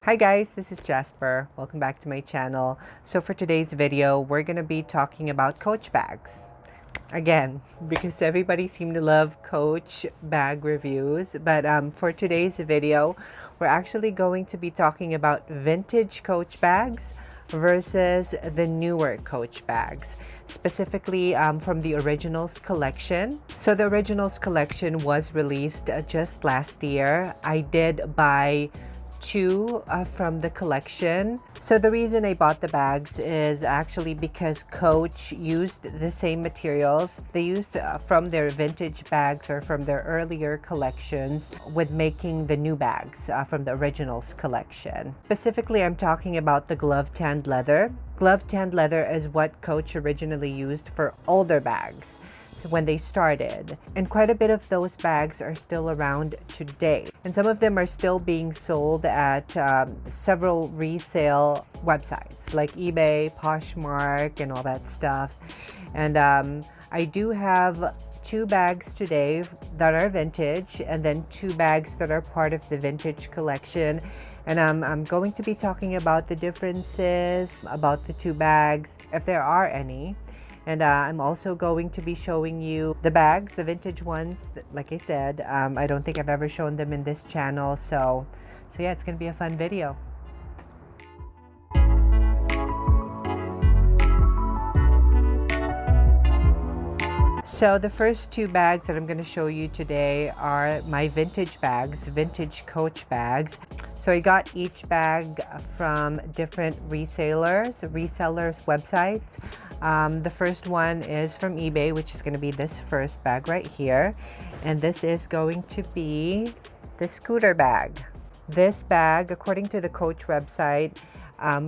Hi guys, this is Jasper. Welcome back to my channel. So for today's video, we're going to be talking about Coach bags. Again, because everybody seemed to love Coach bag reviews. But for today's video, we're actually going to be talking about vintage Coach bags versus the newer Coach bags. Specifically from the Originals collection. So the Originals collection was released just last year. I did buy two from the collection. So the reason I bought the bags is actually because Coach used the same materials they used from their vintage bags or from their earlier collections with making the new bags from the Originals collection. Specifically, I'm talking about the glove tanned leather. Glove tanned leather is what Coach originally used for older bags when they started, and quite a bit of those bags are still around today, and some of them are still being sold at several resale websites like eBay, Poshmark, and all that stuff. And I do have two bags today that are vintage, and then two bags that are part of the vintage collection. And I'm going to be talking about the differences about the two bags, if there are any. And I'm also going to be showing you the bags, the vintage ones. Like I said, I don't think I've ever shown them in this channel. So yeah, it's going to be a fun video. So the first two bags that I'm going to show you today are my vintage bags, vintage Coach bags. So I got each bag from different resellers websites. The first one is from eBay, which is going to be this first bag right here. And this is going to be the scooter bag. This bag, according to the Coach website,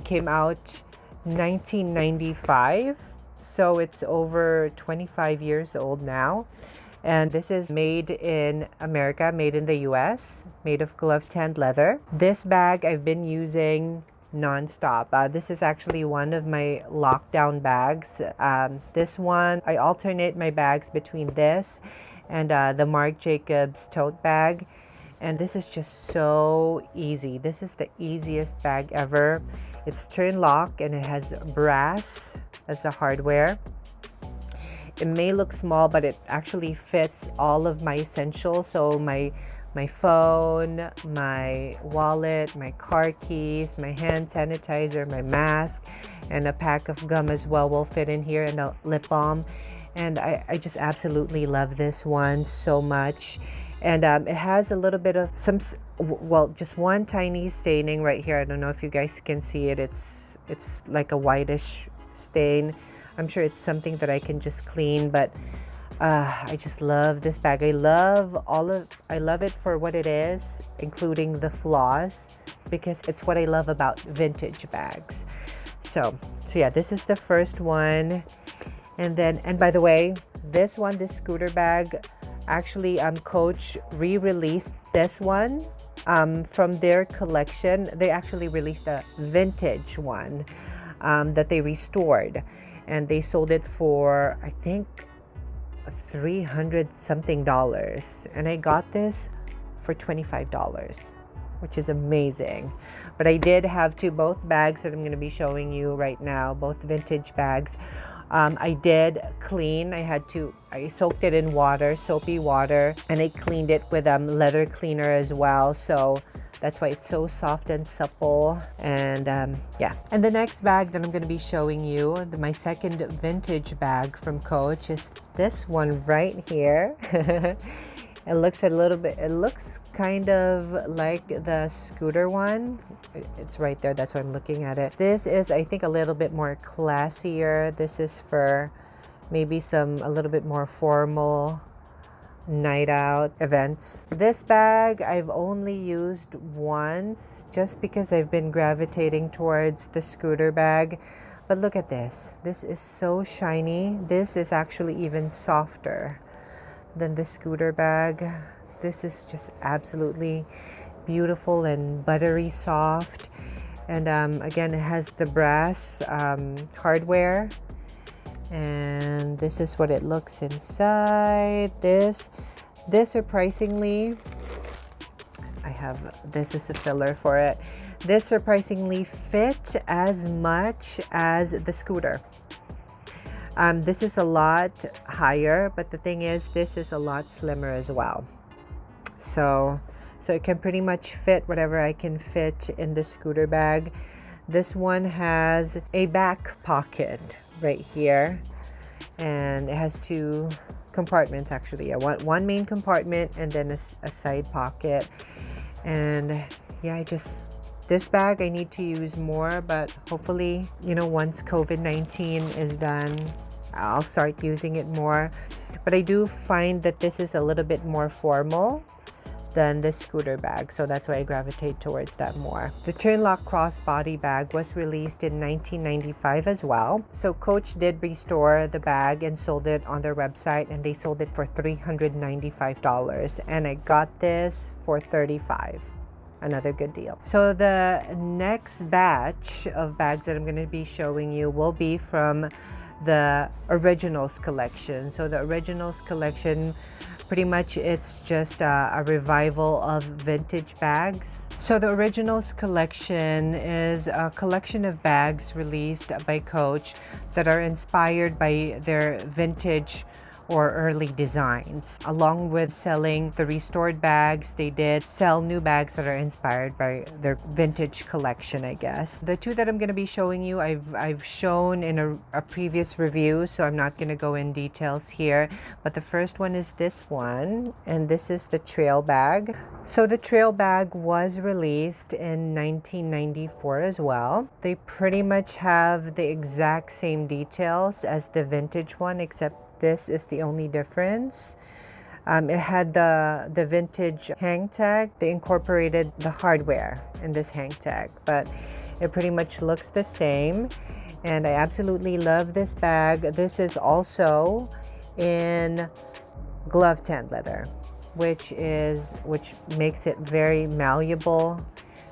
came out 1995. So it's over 25 years old now. And this is made in America, made in the US, made of glove tanned leather. This bag I've been using non-stop. This is actually one of my lockdown bags. This one, I alternate my bags between this and the Marc Jacobs tote bag. And this is just so easy. This is the easiest bag ever. It's turn lock and it has brass as the hardware. It may look small, but it actually fits all of my essentials. So my phone, my wallet, my car keys, my hand sanitizer, my mask, and a pack of gum as well will fit in here, and a lip balm. And I just absolutely love this one so much. And it has a little bit of just one tiny staining right here. I don't know if you guys can see it. It's like a whitish stain. I'm sure it's something that I can just clean, but I just love this bag. I love it for what it is, including the flaws, because it's what I love about vintage bags. So yeah, this is the first one. And by the way, this scooter bag, actually Coach re-released this one from their collection. They actually released a vintage one that they restored, and they sold it for, I think, $300 something, and I got this for $25, which is amazing. But I did have both bags that I'm going to be showing you right now, both vintage bags. I did clean. I soaked it in water, soapy water, and I cleaned it with leather cleaner as well. So that's why it's so soft and supple. And yeah. And the next bag that I'm going to be showing you, my second vintage bag from Coach, is this one right here. It looks kind of like the scooter one. It's right there. That's why I'm looking at it. This is, I think, a little bit more classier. This is for maybe a little bit more formal night out events. This bag I've only used once, just because I've been gravitating towards the scooter bag. But look at this. This is so shiny. This is actually even softer than the scooter bag. This is just absolutely beautiful and buttery soft. And again, it has the brass hardware. And this is what it looks inside. This surprisingly, I this is a filler for it. This surprisingly fit as much as the scooter. This is a lot higher, but the thing is, this is a lot slimmer as well. So it can pretty much fit whatever I can fit in the scooter bag. This one has a back pocket right here, and it has two compartments actually. One main compartment and then a side pocket. And yeah, this bag I need to use more, but hopefully, once COVID-19 is done, I'll start using it more. But I do find that this is a little bit more formal than the scooter bag, so that's why I gravitate towards that more. The Turnlock crossbody bag was released in 1995 as well. So Coach did restore the bag and sold it on their website, and they sold it for $395, and I got this for $35. Another good deal. So the next batch of bags that I'm going to be showing you will be from the Originals collection. So the Originals collection, pretty much it's just a revival of vintage bags. So the Originals collection is a collection of bags released by Coach that are inspired by their vintage or early designs. Along with selling the restored bags, they did sell new bags that are inspired by their vintage collection, I guess. The two that I'm going to be showing you, I've shown in a previous review, so I'm not going to go in details here. But the first one is this one, and this is the trail bag. So the trail bag was released in 1994 as well. They pretty much have the exact same details as the vintage one, except this is the only difference. It had the vintage hang tag. They incorporated the hardware in this hang tag, but it pretty much looks the same. And I absolutely love this bag. This is also in glove tanned leather, which makes it very malleable,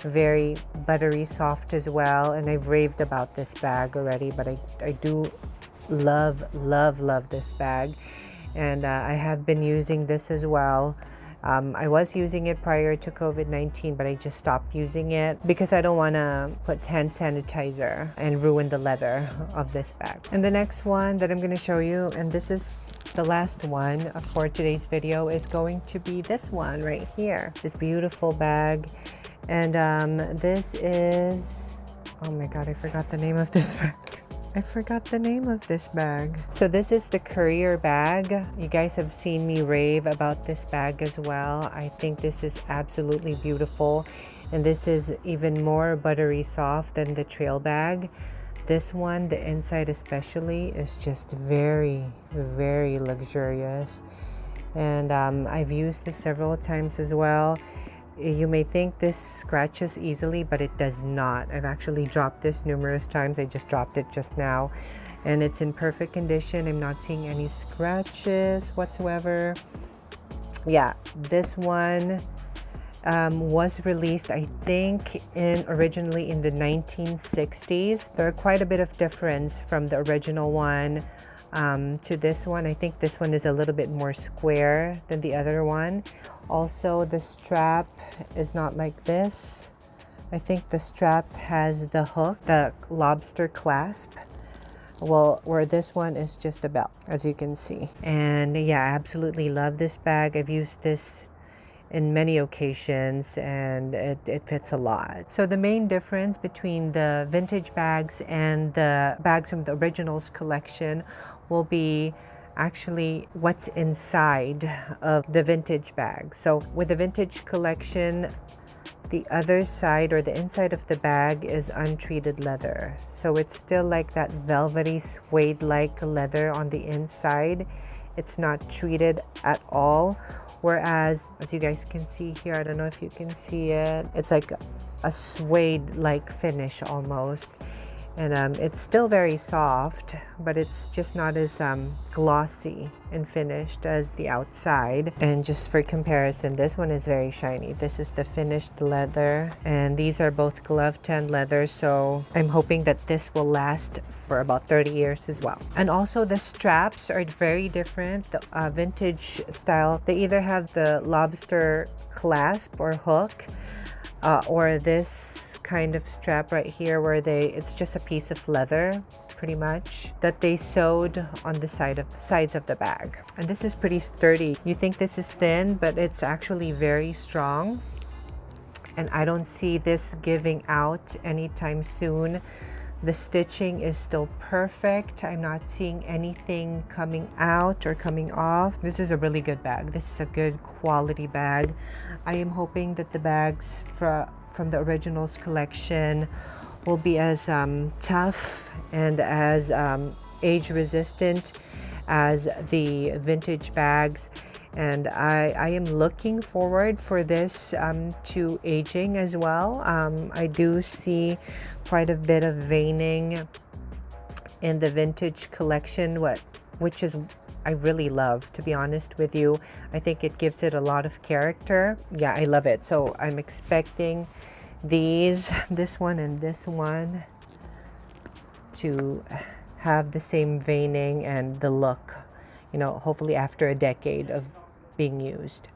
very buttery soft as well. And I've raved about this bag already, but I do love this bag, and I have been using this as well. I was using it prior to COVID-19, but I just stopped using it because I don't want to put hand sanitizer and ruin the leather of this bag. And the next one that I'm going to show you, and this is the last one for today's video, is going to be this one right here, this beautiful bag. And this is, oh my god, I forgot the name of this bag. So this is the Courier bag. You guys have seen me rave about this bag as well. I think this is absolutely beautiful, and this is even more buttery soft than the trail bag. This one, the inside especially, is just very, very luxurious, and I've used this several times as well. You may think this scratches easily, but it does not. I've actually dropped this numerous times. I just dropped it just now, and it's in perfect condition. I'm not seeing any scratches whatsoever. Yeah, this one was released, I think, originally in the 1960s. There are quite a bit of difference from the original one to this one. I think this one is a little bit more square than the other one. Also, the strap is not like this. I think the strap has the hook, the lobster clasp. Well, where this one is just a belt, as you can see. And yeah, I absolutely love this bag. I've used this in many occasions, and it fits a lot. So the main difference between the vintage bags and the bags from the Originals collection will be actually what's inside of the vintage bag. So with the vintage collection, the other side or the inside of the bag is untreated leather. So it's still like that velvety suede-like leather on the inside. It's not treated at all. Whereas, as you guys can see here, I don't know if you can see it, it's like a suede-like finish almost. And it's still very soft, but it's just not as glossy and finished as the outside. And just for comparison, this one is very shiny. This is the finished leather, and these are both glove tanned leather, so I'm hoping that this will last for about 30 years as well. And also the straps are very different. The vintage style, they either have the lobster clasp or hook, or this kind of strap right here where it's just a piece of leather pretty much that they sewed on the sides of the bag. And this is pretty sturdy. You think this is thin, but it's actually very strong, and I don't see this giving out anytime soon. The stitching is still perfect. I'm not seeing anything coming out or coming off. This is a really good bag. This is a good quality bag. I am hoping that the bags from the Originals collection will be as tough and as age resistant as the vintage bags. And I am looking forward for this to aging as well. I do see quite a bit of veining in the vintage collection, which is I really love, to be honest with you. I think it gives it a lot of character. Yeah, I love it. So I'm expecting this one and this one to have the same veining and the look, you know, hopefully after a decade of being used.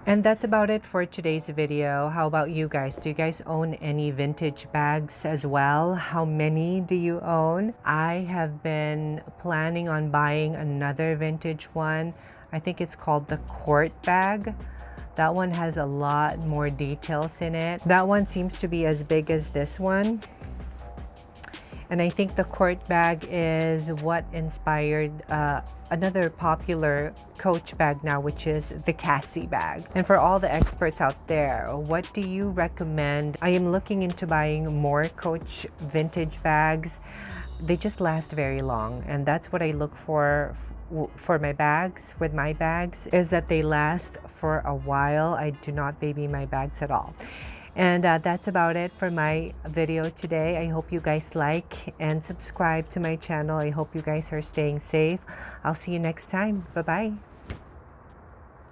And that's about it for today's video. How about you guys? Do you guys own any vintage bags as well? How many do you own? I have been planning on buying another vintage one. I think it's called the Court bag. That one has a lot more details in it. That one seems to be as big as this one. And I think the Court bag is what inspired another popular Coach bag now, which is the Cassie bag. And for all the experts out there, what do you recommend? I am looking into buying more Coach vintage bags. They just last very long, and that's what I look for my bags. With my bags is that they last for a while. I do not baby my bags at all. And that's about it for my video today. I hope you guys like and subscribe to my channel. I hope you guys are staying safe. I'll see you next time. Bye-bye.